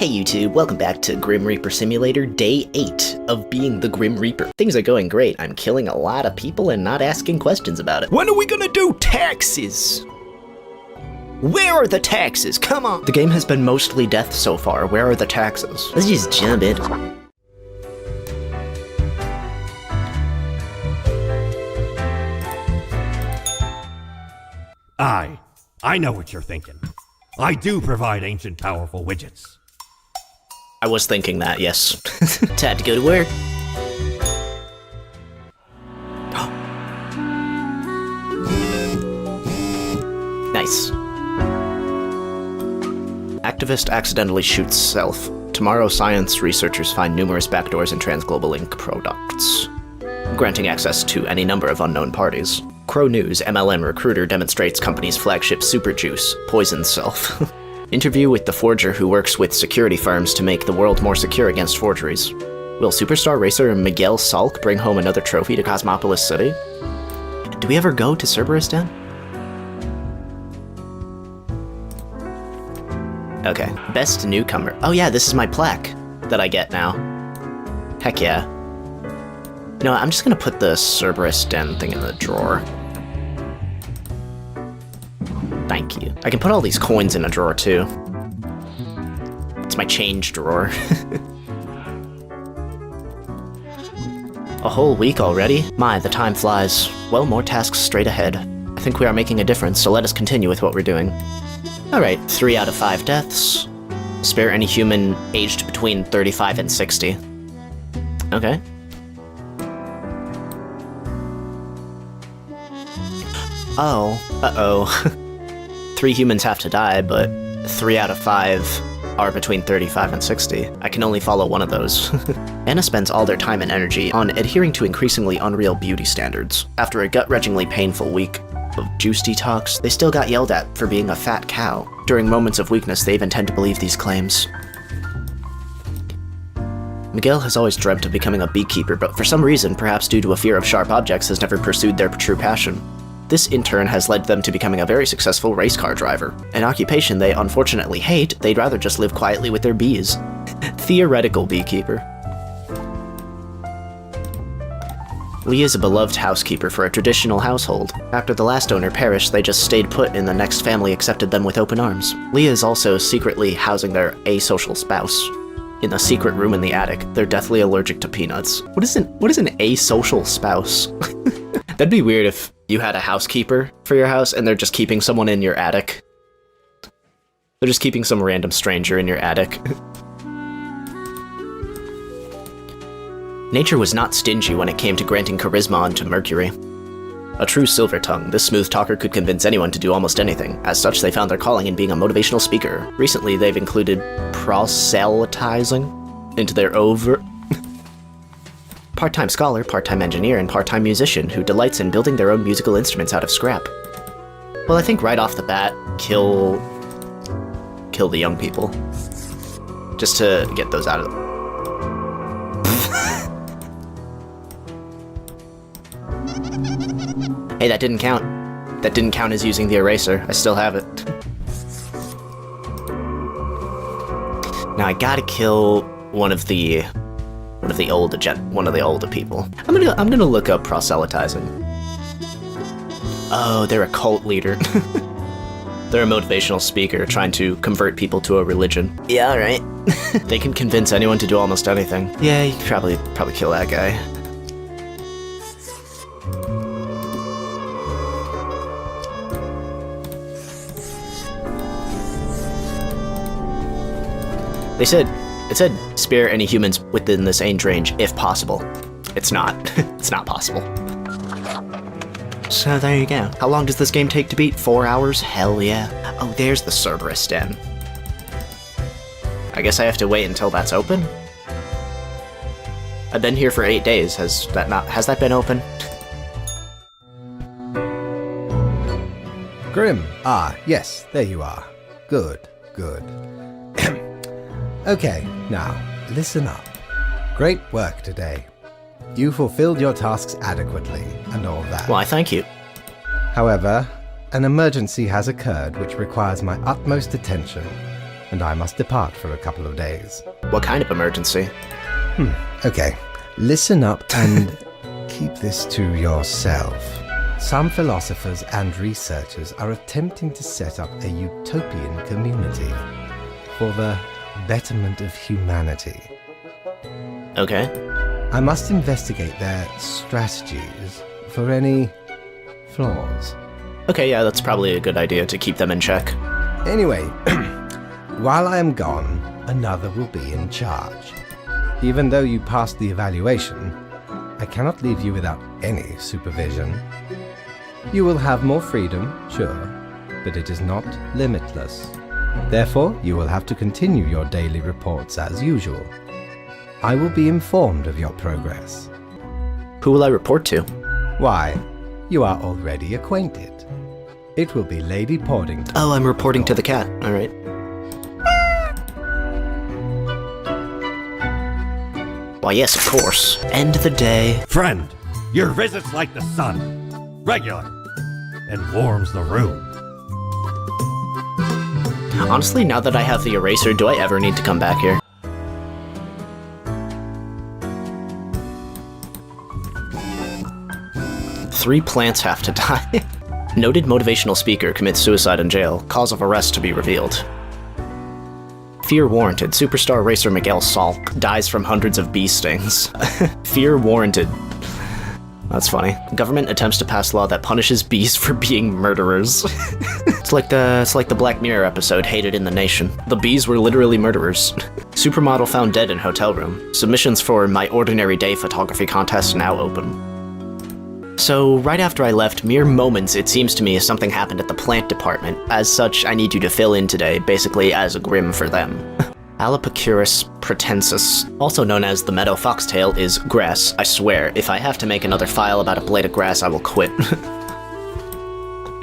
Hey YouTube, welcome back to Grim Reaper Simulator, Day 8 of being the Grim Reaper. Things are going great. I'm killing a lot of people and not asking questions about it. When are we gonna do taxes? Where are the taxes? Come on! The game has been mostly death so far. Where are the taxes? Let's just jump in. I know what you're thinking. I do provide ancient powerful widgets. I was thinking that, yes. Time to go to work. Nice. Activist accidentally shoots self. Tomorrow science researchers find numerous backdoors in Transglobal Inc. products, granting access to any number of unknown parties. Crow News MLM recruiter demonstrates company's flagship super juice, poisons self. Interview with the forger who works with security firms to make the world more secure against forgeries. Will superstar racer Miguel Salk bring home another trophy to Cosmopolis City? Do we ever go to Cerberistan? Okay, best newcomer. Oh yeah, this is my plaque that I get now. Heck yeah. You know what, I'm just gonna put the Cerberistan thing in the drawer. Thank you. I can put all these coins in a drawer too. It's my change drawer. A whole week already? My, the time flies. Well, more tasks straight ahead. I think we are making a difference, so let us continue with what we're doing. Alright, 3 out of 5 deaths. Spare any human aged between 35 and 60. Okay. Oh, uh-oh. 3 humans have to die, but 3 out of 5 are between 35 and 60. I can only follow one of those. Anna spends all their time and energy on adhering to increasingly unreal beauty standards. After a gut-wrenchingly painful week of juice detox, they still got yelled at for being a fat cow. During moments of weakness, they even tend to believe these claims. Miguel has always dreamt of becoming a beekeeper, but for some reason, perhaps due to a fear of sharp objects, has never pursued their true passion. This, in turn, has led them to becoming a very successful race car driver. An occupation they unfortunately hate, they'd rather just live quietly with their bees. Theoretical beekeeper. Lee is a beloved housekeeper for a traditional household. After the last owner perished, they just stayed put and the next family accepted them with open arms. Leah is also secretly housing their asocial spouse. In a secret room in the attic, they're deathly allergic to peanuts. What is an asocial spouse? That'd be weird if you had a housekeeper for your house and they're just keeping someone in your attic. They're just keeping some random stranger in your attic. Nature was not stingy when it came to granting charisma onto Mercury. A true silver tongue, this smooth talker could convince anyone to do almost anything. As such, they found their calling in being a motivational speaker. Recently, they've included proselytizing into their part-time scholar, part-time engineer, and part-time musician who delights in building their own musical instruments out of scrap. Well, I think right off the bat, kill the young people. Just to get those out of Hey, that didn't count. That didn't count as using the eraser. I still have it. Now I gotta kill one of the older people. I'm gonna look up proselytizing. Oh, they're a cult leader. They're a motivational speaker trying to convert people to a religion. Yeah, alright. They can convince anyone to do almost anything. Yeah, you could probably kill that guy. It said spare any humans within this age range, if possible. It's not. It's not possible. So there you go. How long does this game take to beat? 4 hours? Hell yeah. Oh, there's the Cerberistan. I guess I have to wait until that's open? I've been here for 8 days. Has that been open? Grim. Ah, yes, there you are. Good, good. Okay, now, listen up. Great work today. You fulfilled your tasks adequately, and all that. Why, thank you. However, an emergency has occurred which requires my utmost attention. and I must depart for a couple of days. What kind of emergency? Okay, listen up and keep this to yourself. Some philosophers and researchers are attempting to set up a utopian community for the betterment of humanity. Okay. I must investigate their strategies for any flaws. Okay, yeah, that's probably a good idea to keep them in check. Anyway, while I am gone, another will be in charge. Even though you passed the evaluation, I cannot leave you without any supervision. You will have more freedom, sure, but it is not limitless. Therefore, you will have to continue your daily reports as usual. I will be informed of your progress. Who will I report to? Why, you are already acquainted. It will be Lady Portington. Oh, I'm reporting to the cat. Alright. Why, yes, of course. End the day. Friend, your visit's like the sun. Regular. And warms the room. Honestly, now that I have the eraser, do I ever need to come back here? Three plants have to die. Noted motivational speaker commits suicide in jail. Cause of arrest to be revealed. Fear warranted. Superstar racer Miguel Salk dies from hundreds of bee stings. Fear warranted. That's funny. Government attempts to pass law that punishes bees for being murderers. It's like the Black Mirror episode, Hated in the Nation. The bees were literally murderers. Supermodel found dead in hotel room. Submissions for My Ordinary Day photography contest now open. So, right after I left, mere moments, it seems to me, something happened at the plant department. As such, I need you to fill in today, basically as a grim for them. Alipacurus pratensis, also known as the meadow foxtail, is grass. I swear, if I have to make another file about a blade of grass, I will quit.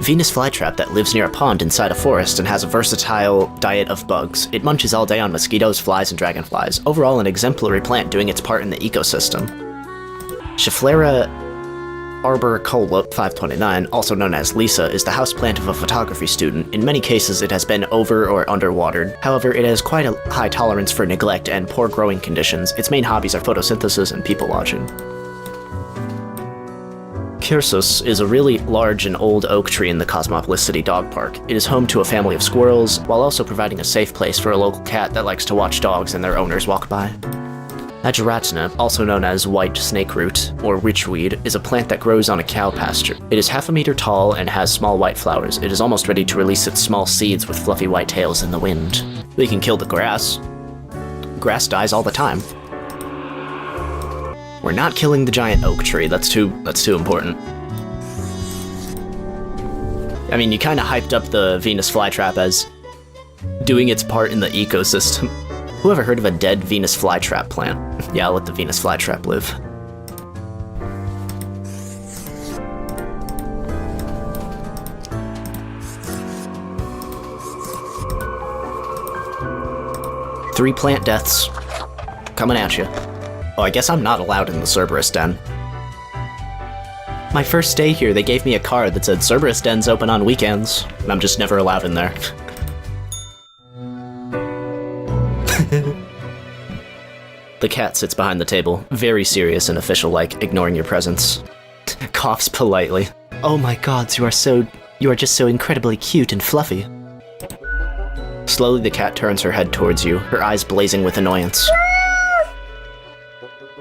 Venus flytrap that lives near a pond inside a forest and has a versatile diet of bugs. It munches all day on mosquitoes, flies, and dragonflies. Overall, an exemplary plant doing its part in the ecosystem. Schefflera arboricola 529, also known as Lisa, is the houseplant of a photography student. In many cases, it has been over or underwatered. However, it has quite a high tolerance for neglect and poor growing conditions. Its main hobbies are photosynthesis and people watching. Kyrsus is a really large and old oak tree in the Cosmopolis City Dog Park. It is home to a family of squirrels, while also providing a safe place for a local cat that likes to watch dogs and their owners walk by. Ageratna, also known as white snakeroot, or witchweed, is a plant that grows on a cow pasture. It is half a meter tall and has small white flowers. It is almost ready to release its small seeds with fluffy white tails in the wind. We can kill the grass. Grass dies all the time. We're not killing the giant oak tree, that's too important. I mean, you kinda hyped up the Venus flytrap as doing its part in the ecosystem. Who ever heard of a dead Venus flytrap plant? Yeah, I'll let the Venus flytrap live. Three plant deaths. Coming at you. Oh, I guess I'm not allowed in the Cerberus Den. My first day here, they gave me a card that said Cerberus Den's open on weekends, and I'm just never allowed in there. The cat sits behind the table, very serious and official-like, ignoring your presence. Coughs politely. Oh my gods, you are just so incredibly cute and fluffy. Slowly the cat turns her head towards you, her eyes blazing with annoyance.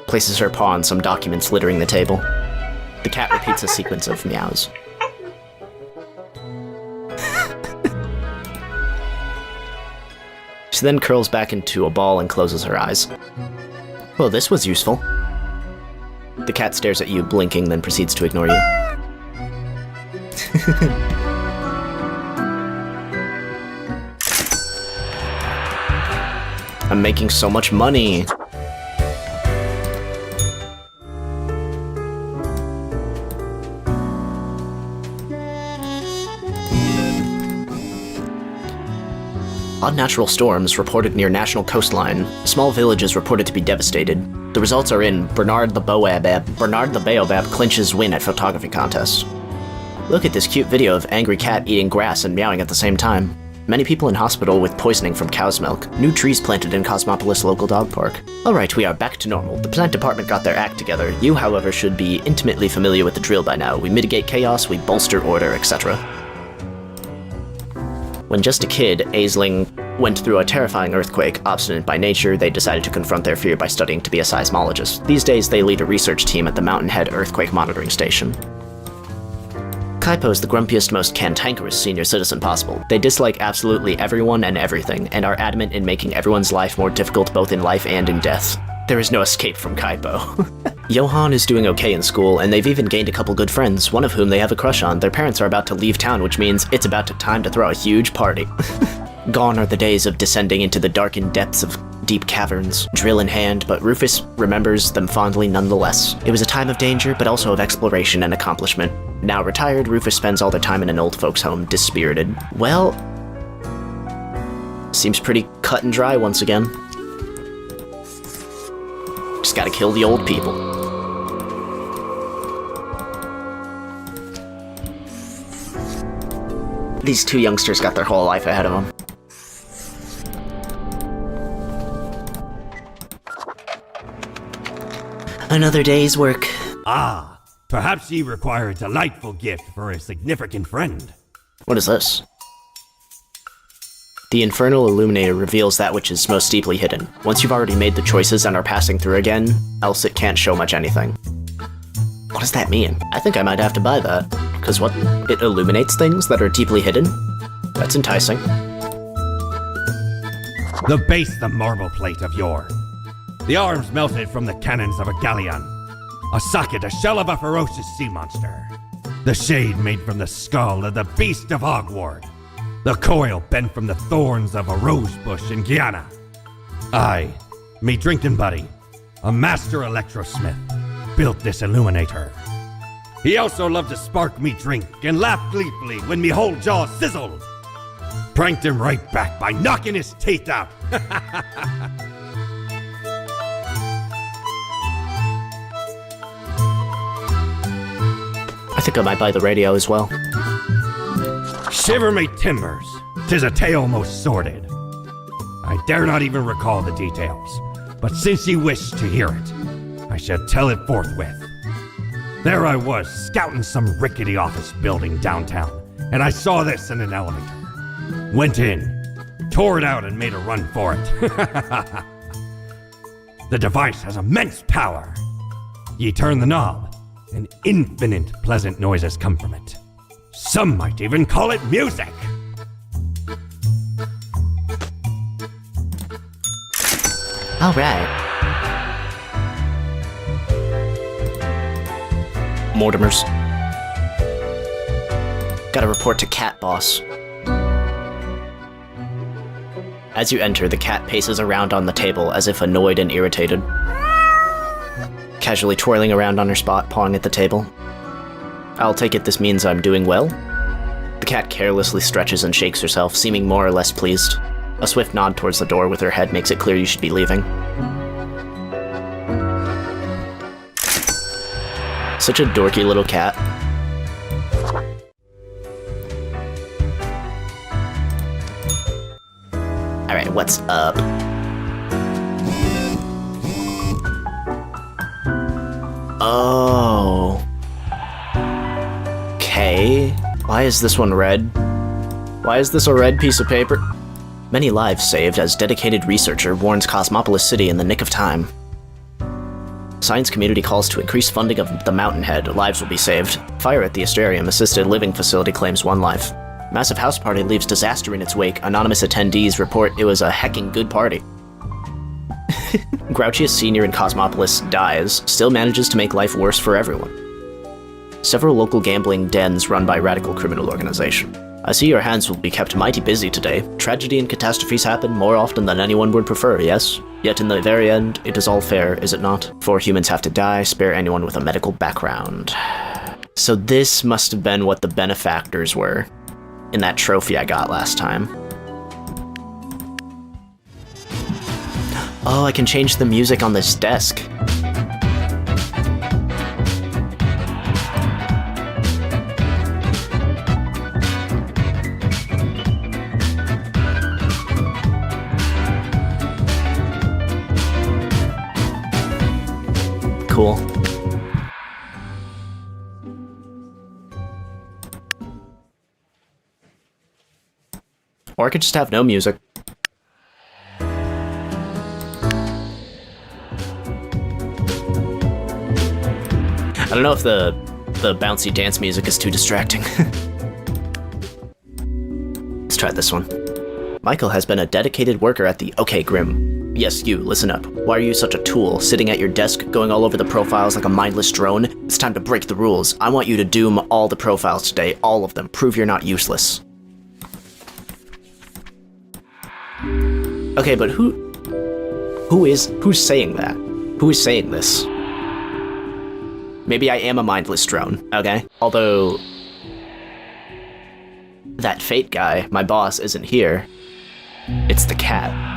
Places her paw on some documents littering the table. The cat repeats a sequence of meows. She then curls back into a ball and closes her eyes. Well, this was useful. The cat stares at you, blinking, then proceeds to ignore you. I'm making so much money! Odd natural storms reported near national coastline. Small villages reported to be devastated. The results are in Bernard the Baobab clinches win at photography contest. Look at this cute video of angry cat eating grass and meowing at the same time. Many people in hospital with poisoning from cow's milk. New trees planted in Cosmopolis local dog park. Alright, we are back to normal. The plant department got their act together. You, however, should be intimately familiar with the drill by now. We mitigate chaos, we bolster order, etc. When just a kid, Aisling went through a terrifying earthquake. Obstinate by nature, they decided to confront their fear by studying to be a seismologist. These days, they lead a research team at the Mountain Head Earthquake Monitoring Station. Kaipo is the grumpiest, most cantankerous senior citizen possible. They dislike absolutely everyone and everything, and are adamant in making everyone's life more difficult both in life and in death. There is no escape from Kaipo. Johan is doing okay in school, and they've even gained a couple good friends, one of whom they have a crush on. Their parents are about to leave town, which means it's about time to throw a huge party. Gone are the days of descending into the darkened depths of deep caverns, drill in hand, but Rufus remembers them fondly nonetheless. It was a time of danger, but also of exploration and accomplishment. Now retired, Rufus spends all their time in an old folks' home, dispirited. Well, seems pretty cut and dry once again. Just gotta kill the old people. These two youngsters got their whole life ahead of them. Another day's work. Ah, perhaps ye require a delightful gift for a significant friend. What is this? The Infernal Illuminator reveals that which is most deeply hidden. Once you've already made the choices and are passing through again, else it can't show much anything. What does that mean? I think I might have to buy that. Because what? It illuminates things that are deeply hidden? That's enticing. The base, the marble plate of yore. The arms melted from the cannons of a galleon. A socket, a shell of a ferocious sea monster. The shade made from the skull of the beast of Hogward. The coil bent from the thorns of a rose bush in Guyana. I, me drinking buddy, a master electrosmith, built this illuminator. He also loved to spark me drink and laugh gleefully when me whole jaw sizzled. Pranked him right back by knocking his teeth out. I think I might buy the radio as well. Shiver me timbers, 'tis a tale most sordid. I dare not even recall the details, but since ye wish to hear it, I shall tell it forthwith. There I was, scouting some rickety office building downtown, and I saw this in an elevator. Went in, tore it out and made a run for it. The device has immense power. Ye turn the knob, and infinite pleasant noises come from it. Some might even call it music. All right. Mortimer's. Gotta report to Cat Boss. As you enter, the cat paces around on the table as if annoyed and irritated. Casually twirling around on her spot, pawing at the table. I'll take it this means I'm doing well? The cat carelessly stretches and shakes herself, seeming more or less pleased. A swift nod towards the door with her head makes it clear you should be leaving. Such a dorky little cat. Alright, what's up? Oh. Okay. Why is this one red? Why is this a red piece of paper? Many lives saved as dedicated researcher warns Cosmopolis City in the nick of time. Science community calls to increase funding of the Mountain Head. Lives will be saved. Fire at the Asterium assisted living facility claims 1 life. Massive house party leaves disaster in its wake. Anonymous attendees report it was a hecking good party. Grouchiest senior in Cosmopolis dies, still manages to make life worse for everyone. Several local gambling dens run by radical criminal organization. I see your hands will be kept mighty busy today. Tragedy and catastrophes happen more often than anyone would prefer, yes? Yet in the very end, it is all fair, is it not? 4 humans have to die, spare anyone with a medical background. So this must have been what the benefactors were in that trophy I got last time. Oh, I can change the music on this desk. cool. Or I could just have no music. I don't know if the bouncy dance music is too distracting. Let's try this one. Michael has been a dedicated worker at the... Okay, Grim. Yes, you, listen up. Why are you such a tool, sitting at your desk, going all over the profiles like a mindless drone? It's time to break the rules. I want you to doom all the profiles today, all of them. Prove you're not useless. Okay, but who's saying that? Who is saying this? Maybe I am a mindless drone, okay? Although... that Fate guy, my boss, isn't here. It's the cat.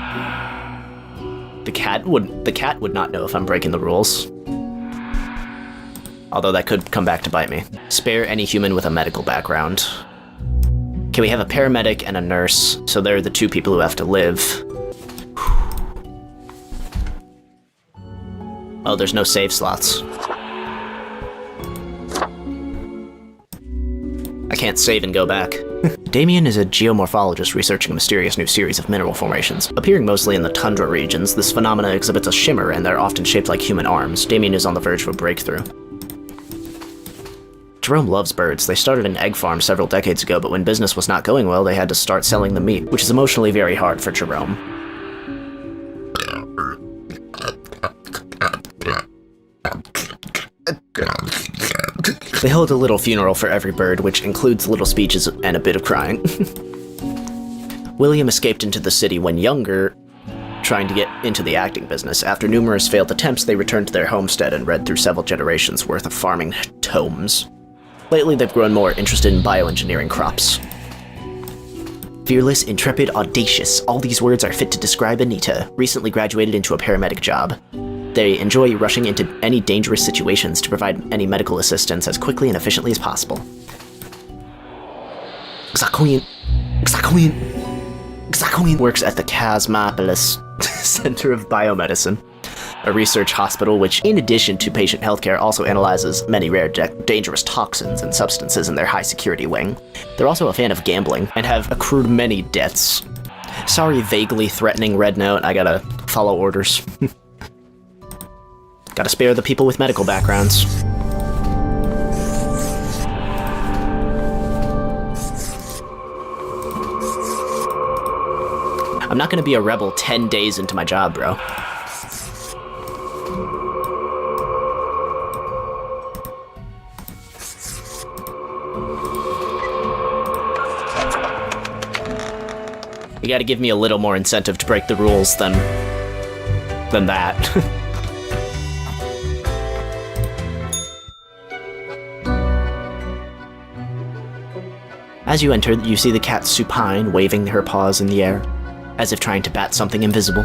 The cat would not know if I'm breaking the rules. Although that could come back to bite me. Spare any human with a medical background. Okay, we have a paramedic and a nurse, so they're the two people who have to live. Oh, there's no save slots. I can't save and go back. Damien is a geomorphologist researching a mysterious new series of mineral formations. Appearing mostly in the tundra regions, this phenomena exhibits a shimmer and they're often shaped like human arms. Damien is on the verge of a breakthrough. Jerome loves birds. They started an egg farm several decades ago, but when business was not going well, they had to start selling the meat, which is emotionally very hard for Jerome. They hold a little funeral for every bird, which includes little speeches and a bit of crying. William escaped into the city when younger, trying to get into the acting business. After numerous failed attempts, they returned to their homestead and read through several generations' worth of farming tomes. Lately, they've grown more interested in bioengineering crops. Fearless, intrepid, audacious. All these words are fit to describe Anita, recently graduated into a paramedic job. They enjoy rushing into any dangerous situations to provide any medical assistance as quickly and efficiently as possible. Xaqueen works at the Cosmopolis Center of Biomedicine, a research hospital which, in addition to patient healthcare, also analyzes many rare dangerous toxins and substances in their high-security wing. They're also a fan of gambling and have accrued many debts. Sorry, vaguely threatening Red Note, I gotta follow orders. Gotta spare the people with medical backgrounds. I'm not gonna be a rebel 10 days into my job, bro. You gotta give me a little more incentive to break the rules than that. As you enter, you see the cat supine, waving her paws in the air, as if trying to bat something invisible.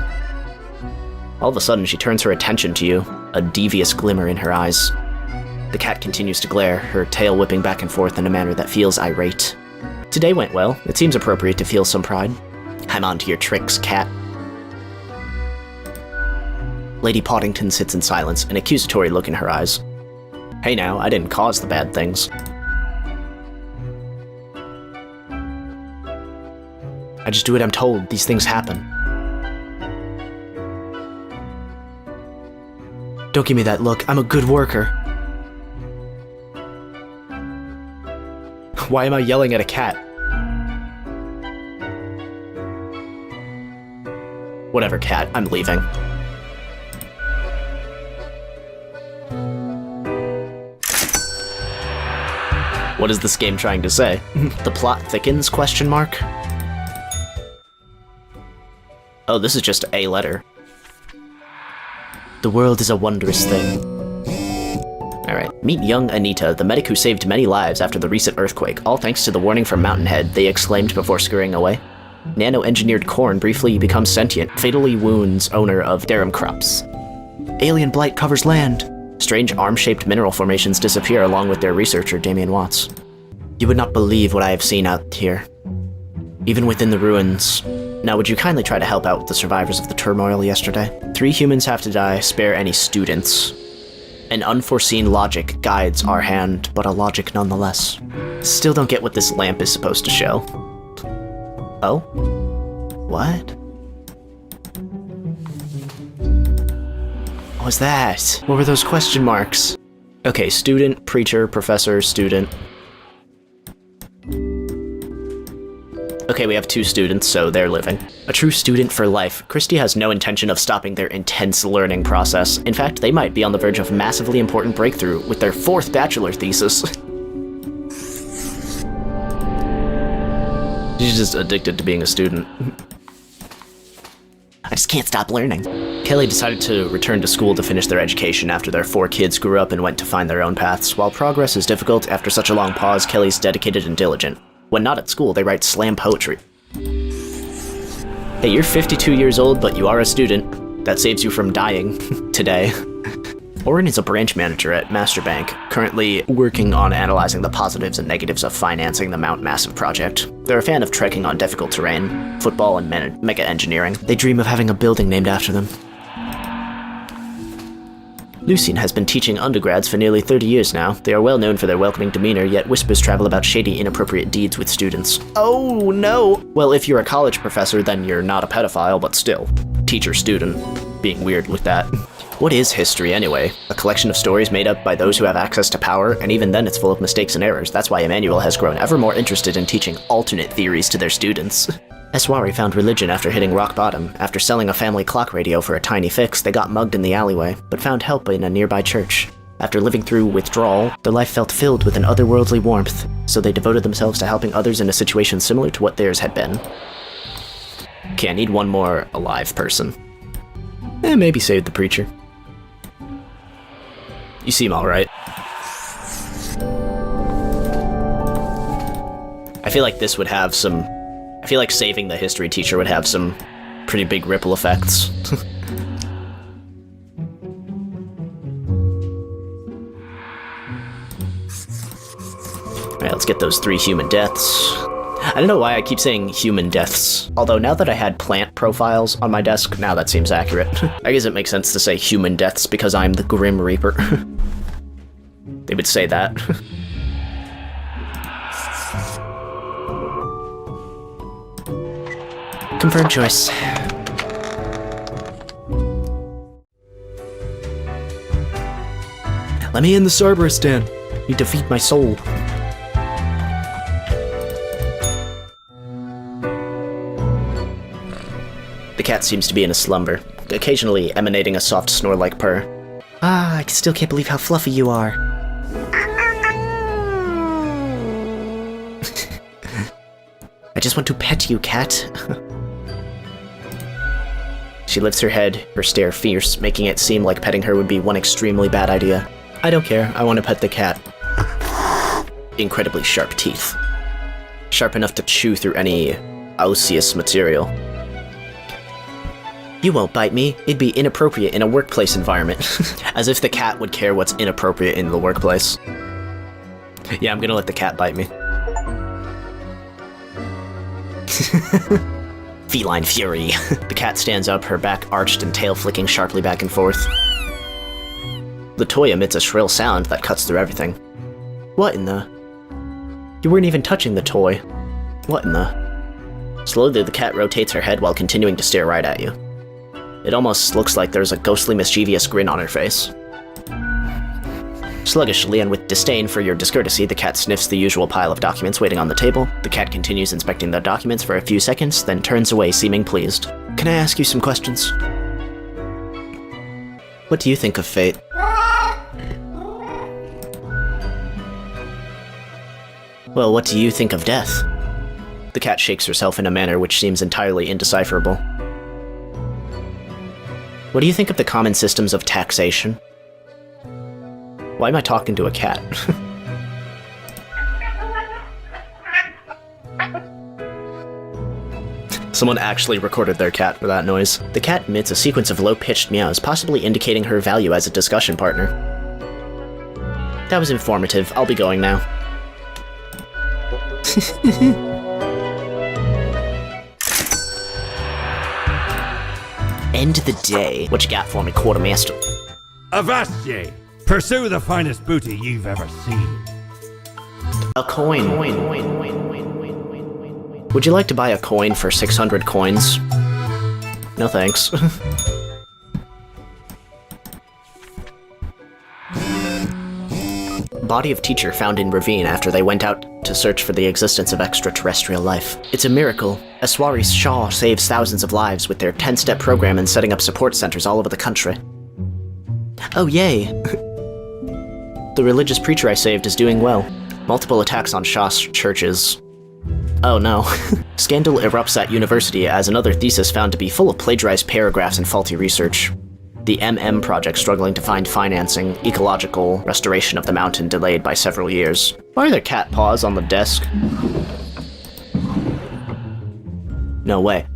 All of a sudden, she turns her attention to you, a devious glimmer in her eyes. The cat continues to glare, her tail whipping back and forth in a manner that feels irate. Today went well. It seems appropriate to feel some pride. I'm on to your tricks, cat. Lady Poddington sits in silence, an accusatory look in her eyes. Hey now, I didn't cause the bad things. I just do what I'm told. These things happen. Don't give me that look. I'm a good worker. Why am I yelling at a cat? Whatever, cat. I'm leaving. What is this game trying to say? The plot thickens, question mark? Oh, this is just a letter. The world is a wondrous thing. Alright. Meet young Anita, the medic who saved many lives after the recent earthquake. All thanks to the warning from Mountainhead, they exclaimed before scurrying away. Nano-engineered corn briefly becomes sentient, fatally wounds owner of Darum crops. Alien blight covers land. Strange arm-shaped mineral formations disappear along with their researcher, Damien Watts. You would not believe what I have seen out here. Even within the ruins. Now, would you kindly try to help out with the survivors of the turmoil yesterday? 3 humans have to die, spare any students. An unforeseen logic guides our hand, but a logic nonetheless. Still don't get what this lamp is supposed to show. Oh? What? What was that? What were those question marks? Okay, student, preacher, professor, student. Okay, we have 2 students, so they're living. A true student for life, Christie has no intention of stopping their intense learning process. In fact, they might be on the verge of massively important breakthrough with their 4th bachelor thesis. She's just addicted to being a student. I just can't stop learning. Kelly decided to return to school to finish their education after their 4 kids grew up and went to find their own paths. While progress is difficult, after such a long pause, Kelly's dedicated and diligent. When not at school, they write slam poetry. Hey, you're 52 years old, but you are a student. That saves you from dying today. Oren is a branch manager at Master Bank, currently working on analyzing the positives and negatives of financing the Mount Massive project. They're a fan of trekking on difficult terrain, football, and mega engineering. They dream of having a building named after them. Lucien has been teaching undergrads for nearly 30 years now. They are well known for their welcoming demeanor, yet whispers travel about shady, inappropriate deeds with students. Oh, no! Well, if you're a college professor, then you're not a pedophile, but still. Teacher-student. Being weird with that. What is history, anyway? A collection of stories made up by those who have access to power, and even then it's full of mistakes and errors. That's why Emmanuel has grown ever more interested in teaching alternate theories to their students. Eswari found religion after hitting rock bottom. After selling a family clock radio for a tiny fix, they got mugged in the alleyway, but found help in a nearby church. After living through withdrawal, their life felt filled with an otherworldly warmth, so they devoted themselves to helping others in a situation similar to what theirs had been. Okay, I need one more alive person. Maybe save the preacher. You seem alright. I feel like this would have some... I feel like saving the history teacher would have some pretty big ripple effects. Alright, let's get those 3 human deaths. I don't know why I keep saying human deaths. Although now that I had plant profiles on my desk, now that seems accurate. I guess it makes sense to say human deaths because I'm the Grim Reaper. They would say that. Confirmed choice. Let me in the Cerberistan. You defeat my soul. The cat seems to be in a slumber, occasionally emanating a soft snore-like purr. Ah, I still can't believe how fluffy you are. I just want to pet you, cat. She lifts her head, her stare fierce, making it seem like petting her would be one extremely bad idea. I don't care, I want to pet the cat. Incredibly sharp teeth. Sharp enough to chew through any osseous material. You won't bite me. It'd be inappropriate in a workplace environment. As if the cat would care what's inappropriate in the workplace. Yeah, I'm gonna let the cat bite me. Feline fury. The cat stands up, her back arched and tail flicking sharply back and forth. The toy emits a shrill sound that cuts through everything. What in the... You weren't even touching the toy. What in the... Slowly, the cat rotates her head while continuing to stare right at you. It almost looks like there's a ghostly, mischievous grin on her face. Sluggishly and with disdain for your discourtesy, the cat sniffs the usual pile of documents waiting on the table. The cat continues inspecting the documents for a few seconds, then turns away, seeming pleased. Can I ask you some questions? What do you think of fate? Well, what do you think of death? The cat shakes herself in a manner which seems entirely indecipherable. What do you think of the common systems of taxation? Why am I talking to a cat? Someone actually recorded their cat for that noise. The cat emits a sequence of low-pitched meows, possibly indicating her value as a discussion partner. That was informative. I'll be going now. End the day. What you got for me, quartermaster? Avast ye! Pursue the finest booty you've ever seen. A coin. Would you like to buy a coin for 600 coins? No thanks. Body of teacher found in ravine after they went out to search for the existence of extraterrestrial life. It's a miracle. Aswari Shah saves thousands of lives with their 10-step program and setting up support centers all over the country. Oh yay! The religious preacher I saved is doing well. Multiple attacks on Shah's churches. Oh no. Scandal erupts at university as another thesis found to be full of plagiarized paragraphs and faulty research. The MM project struggling to find financing, ecological restoration of the mountain delayed by several years. Why are there cat paws on the desk? No way.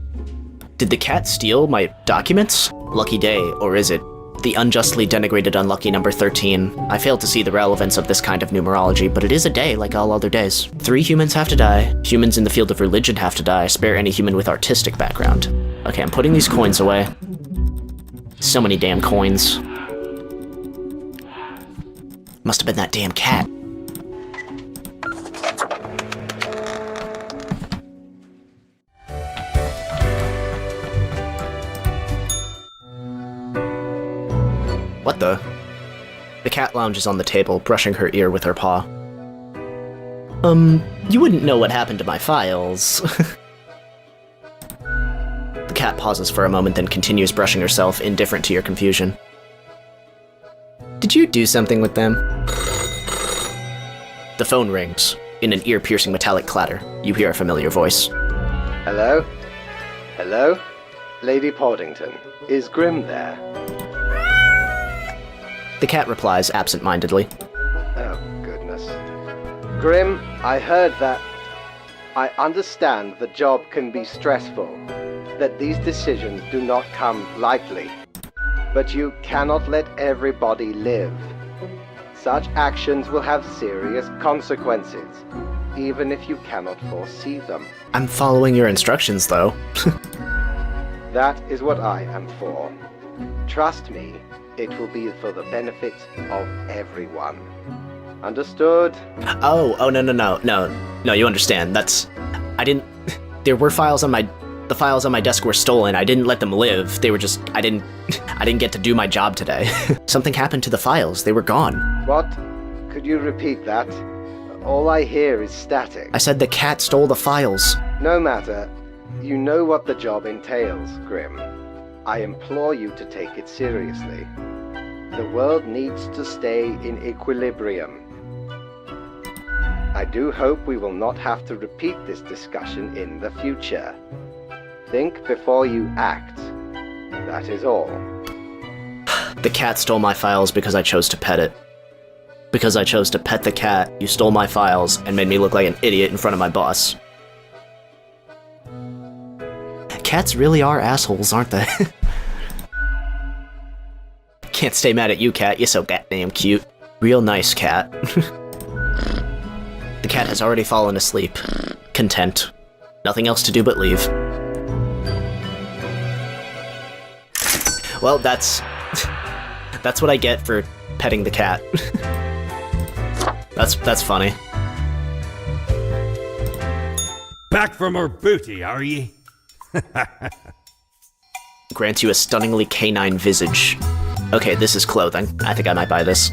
Did the cat steal my documents? Lucky day, or is it the unjustly denigrated unlucky number 13? I fail to see the relevance of this kind of numerology, but it is a day like all other days. 3 humans have to die. Humans in the field of religion have to die. Spare any human with artistic background. Okay, I'm putting these coins away. So many damn coins. Must have been that damn cat. What the? The cat lounges on the table, brushing her ear with her paw. You wouldn't know what happened to my files. The cat pauses for a moment, then continues brushing herself, indifferent to your confusion. Did you do something with them? The phone rings. In an ear-piercing metallic clatter, you hear a familiar voice. Hello? Hello? Lady Portington, is Grim there? The cat replies absent-mindedly. Oh, goodness. Grim, I heard that... I understand the job can be stressful, that these decisions do not come lightly. But you cannot let everybody live. Such actions will have serious consequences, even if you cannot foresee them. I'm following your instructions, though. That is what I am for. Trust me, it will be for the benefit of everyone. Understood? Oh, no, you understand. I didn't... There were files on my... The files on my desk were stolen. I didn't let them live. They were just... I didn't get to do my job today. Something happened to the files. They were gone. What? Could you repeat that? All I hear is static. I said the cat stole the files. No matter. You know what the job entails, Grim. I implore you to take it seriously. The world needs to stay in equilibrium. I do hope we will not have to repeat this discussion in the future. Think before you act. That is all. The cat stole my files because I chose to pet it. Because I chose to pet the cat, you stole my files and made me look like an idiot in front of my boss. Cats really are assholes, aren't they? Can't stay mad at you, cat. You're so goddamn cute. Real nice, cat. The cat has already fallen asleep. Content. Nothing else to do but leave. Well, that's what I get for petting the cat. That's funny. Back for more booty, are ye? Grants you a stunningly canine visage. Okay, this is clothing. I think I might buy this.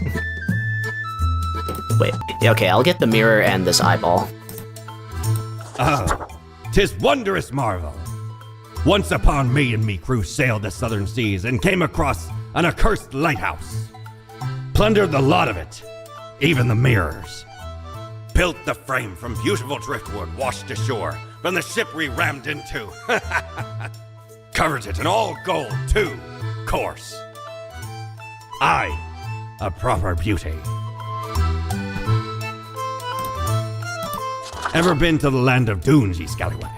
Wait, okay, I'll get the mirror and this eyeball. Oh, 'tis wondrous marvel. Once upon me and me crew sailed the southern seas and came across an accursed lighthouse. Plundered the lot of it, even the mirrors. Built the frame from beautiful driftwood washed ashore from the ship we rammed into. Covered it in all gold, too, course. Aye, a proper beauty. Ever been to the land of dunes, ye scallywag?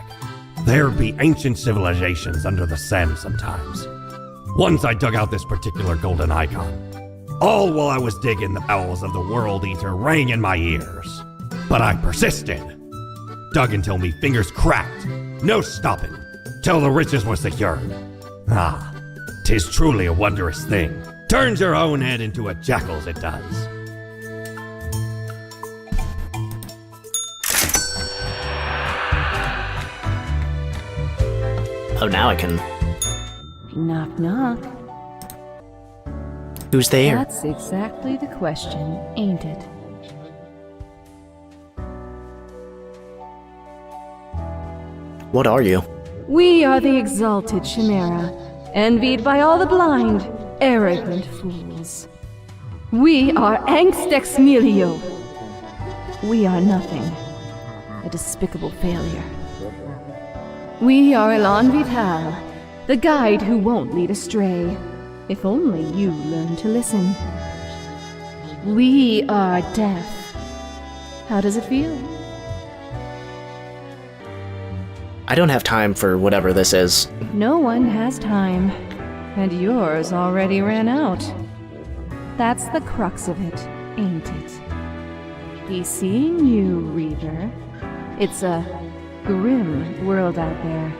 There be ancient civilizations under the sand sometimes. Once I dug out this particular golden icon. All while I was digging, the bowels of the World Eater rang in my ears. But I persisted. Dug until me fingers cracked. No stopping. Till the riches were secured. Ah, 'tis truly a wondrous thing. turns your own head into a jackal's, it does. Oh, now I can... Knock, knock. Who's there? That's exactly the question, ain't it? What are you? We are the exalted Chimera, envied by all the blind, arrogant fools. We are Angst Ex Nihilo. We are nothing. A despicable failure. We are Elan Vital, the guide who won't lead astray. If only you learn to listen. We are death. How does it feel? I don't have time for whatever this is. No one has time, and yours already ran out. That's the crux of it, ain't it? He's seeing you, Reaver. It's a grim world out there.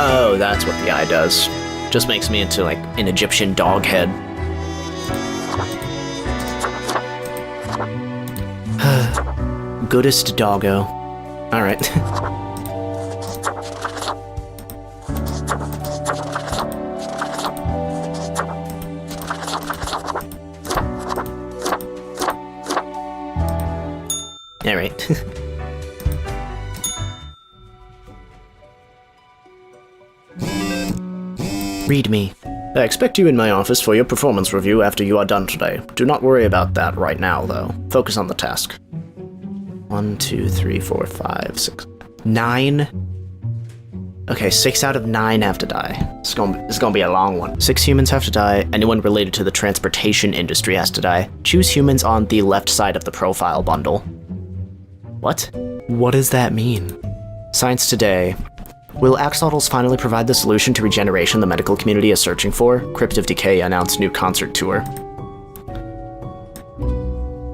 Oh, that's what the eye does. Just makes me into, like, an Egyptian dog head. Goodest doggo. Alright. Alright. Read me. I expect you in my office for your performance review after you are done today. Do not worry about that right now, though. Focus on the task. 1, 2, 3, 4, 5, 6, 9. Okay, 6 out of 9 have to die. It's gonna be a long one. 6 humans have to die. Anyone related to the transportation industry has to die. Choose humans on the left side of the profile bundle. What? What does that mean? Science Today. Will axolotls finally provide the solution to regeneration the medical community is searching for? Crypt of Decay announced new concert tour.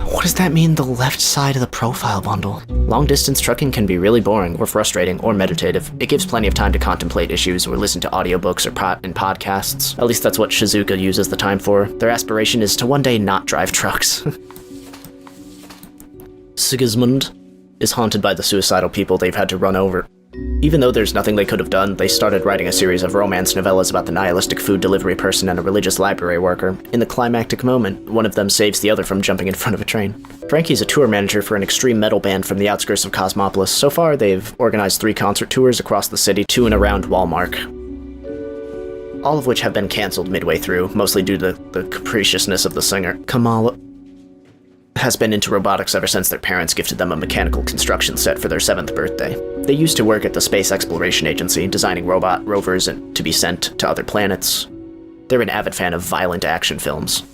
What does that mean, the left side of the profile bundle? Long-distance trucking can be really boring, or frustrating, or meditative. It gives plenty of time to contemplate issues, or listen to audiobooks and podcasts. At least that's what Shizuka uses the time for. Their aspiration is to one day not drive trucks. Sigismund is haunted by the suicidal people they've had to run over. Even though there's nothing they could have done, they started writing a series of romance novellas about the nihilistic food delivery person and a religious library worker. In the climactic moment, one of them saves the other from jumping in front of a train. Frankie's a tour manager for an extreme metal band from the outskirts of Cosmopolis. So far, they've organized 3 concert tours across the city, 2 and around Walmart. All of which have been cancelled midway through, mostly due to the capriciousness of the singer. Kamala has been into robotics ever since their parents gifted them a mechanical construction set for their 7th birthday. They used to work at the Space Exploration Agency, designing robot rovers to be sent to other planets. They're an avid fan of violent action films.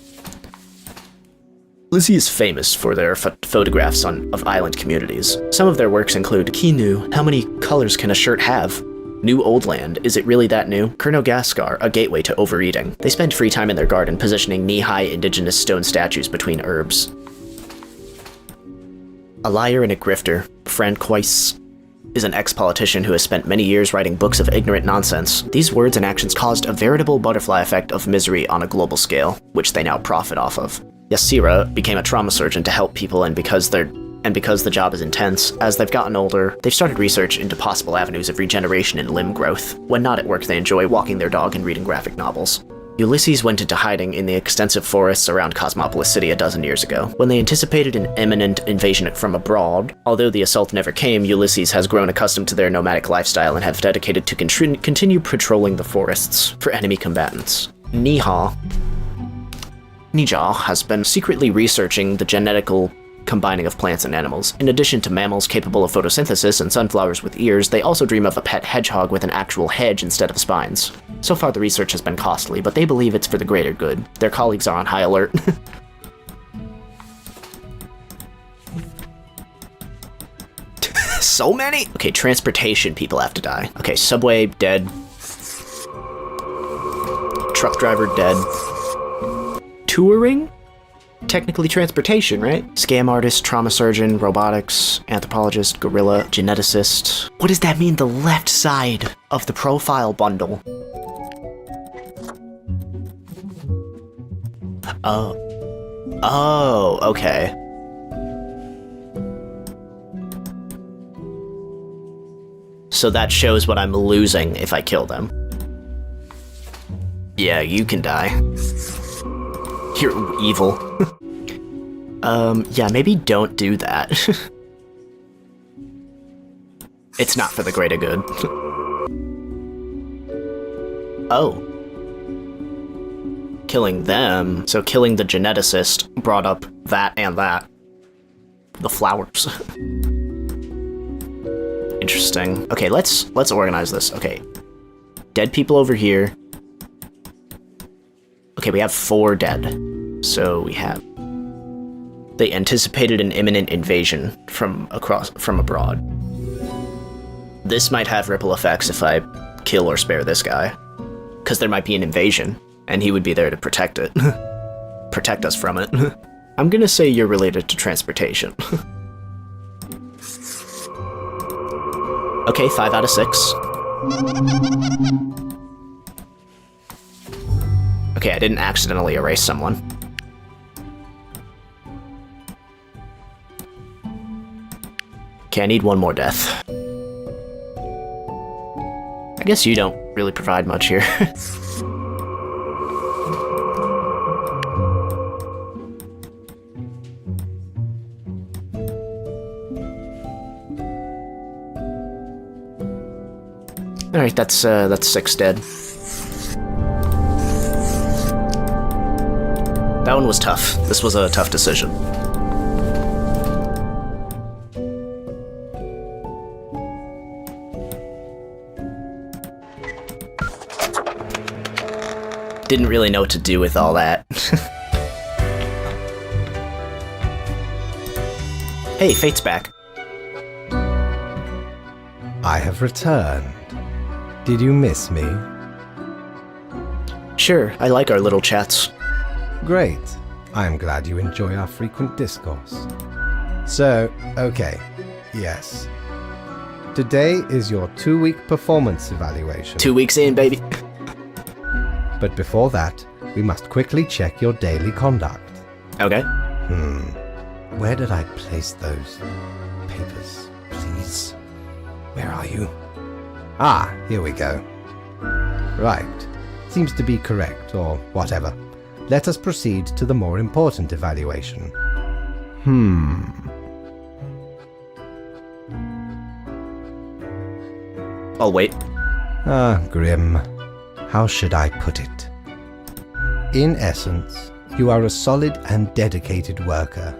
Lizzie is famous for their photographs of island communities. Some of their works include Kinu, How Many Colors Can a Shirt Have? New Old Land, Is It Really That New? Kernogaskar, A Gateway to Overeating. They spend free time in their garden positioning knee-high indigenous stone statues between herbs. A liar and a grifter, Francois is an ex-politician who has spent many years writing books of ignorant nonsense. These words and actions caused a veritable butterfly effect of misery on a global scale, which they now profit off of. Yasira became a trauma surgeon to help people, and because the job is intense, as they've gotten older, they've started research into possible avenues of regeneration and limb growth. When not at work, they enjoy walking their dog and reading graphic novels. Ulysses went into hiding in the extensive forests around Cosmopolis City a dozen years ago. When they anticipated an imminent invasion from abroad, although the assault never came, Ulysses has grown accustomed to their nomadic lifestyle and have dedicated to continue patrolling the forests for enemy combatants. Nija has been secretly researching the genetical combining of plants and animals. In addition to mammals capable of photosynthesis and sunflowers with ears, they also dream of a pet hedgehog with an actual hedge instead of spines. So far the research has been costly, but they believe it's for the greater good. Their colleagues are on high alert. So many? Okay, transportation people have to die. Okay, subway, dead. Truck driver, dead. touring? Technically transportation, right? Scam artist, trauma surgeon, robotics, anthropologist, gorilla, geneticist. What does that mean, the left side of the profile bundle? Oh, okay. So that shows what I'm losing if I kill them. Yeah, you can die. You're evil. Yeah, maybe don't do that. It's not for the greater good. Oh. Killing them, so killing the geneticist brought up that and that. The flowers. Interesting. Okay, let's organize this. Okay. Dead people over here. Okay, we have 4 dead. So we have... They anticipated an imminent invasion from abroad. This might have ripple effects if I kill or spare this guy. Because there might be an invasion, and he would be there to protect it. Protect us from it. I'm gonna say you're related to transportation. Okay, 5 out of 6. Okay, I didn't accidentally erase someone. Okay, I need 1 more death. I guess you don't really provide much here. Alright, that's 6 dead. That one was tough. This was a tough decision. Didn't really know what to do with all that. Hey, Fate's back. I have returned. Did you miss me? Sure, I like our little chats. Great. I am glad you enjoy our frequent discourse. So, okay. Yes. Today is your 2-week performance evaluation. 2 weeks in, baby. But before that, we must quickly check your daily conduct. Okay. Where did I place those papers, please? Where are you? Ah, here we go. Right. Seems to be correct, or whatever. Let us proceed to the more important evaluation. I'll wait. Ah, Grim. How should I put it? In essence, you are a solid and dedicated worker.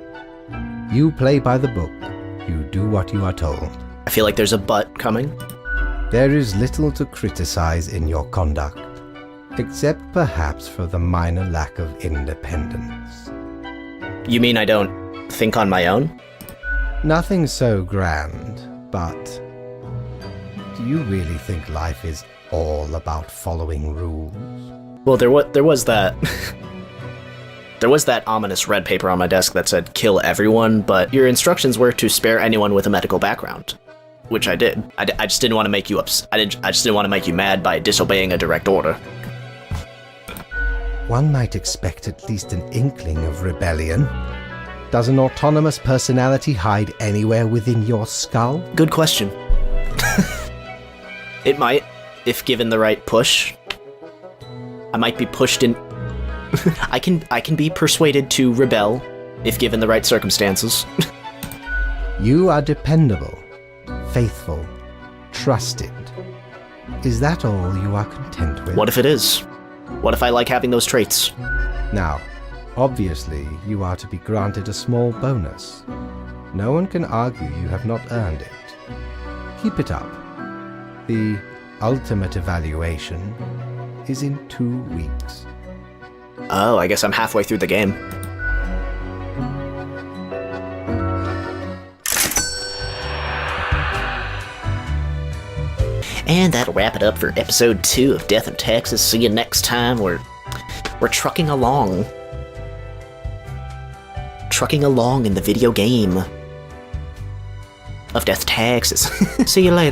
You play by the book. You do what you are told. I feel like there's a but coming. There is little to criticize in your conduct, except perhaps for the minor lack of independence. You mean I don't think on my own? Nothing so grand, but do you really think life is all about following rules? Well, there was that... There was that ominous red paper on my desk that said, kill everyone, but your instructions were to spare anyone with a medical background. Which I did. I just didn't want to make you I just didn't want to make you mad by disobeying a direct order. One might expect at least an inkling of rebellion. Does an autonomous personality hide anywhere within your skull? Good question. It might, if given the right push. I might be pushed in... I can be persuaded to rebel, if given the right circumstances. You are dependable, faithful, trusted. Is that all you are content with? What if it is? What if I like having those traits? Now, obviously, you are to be granted a small bonus. No one can argue you have not earned it. Keep it up. The ultimate evaluation is in 2 weeks. Oh, I guess I'm halfway through the game. And that'll wrap it up for episode 2 of Death in Texas. See you next time. We're trucking along. trucking along in the video game of death taxes. See you later.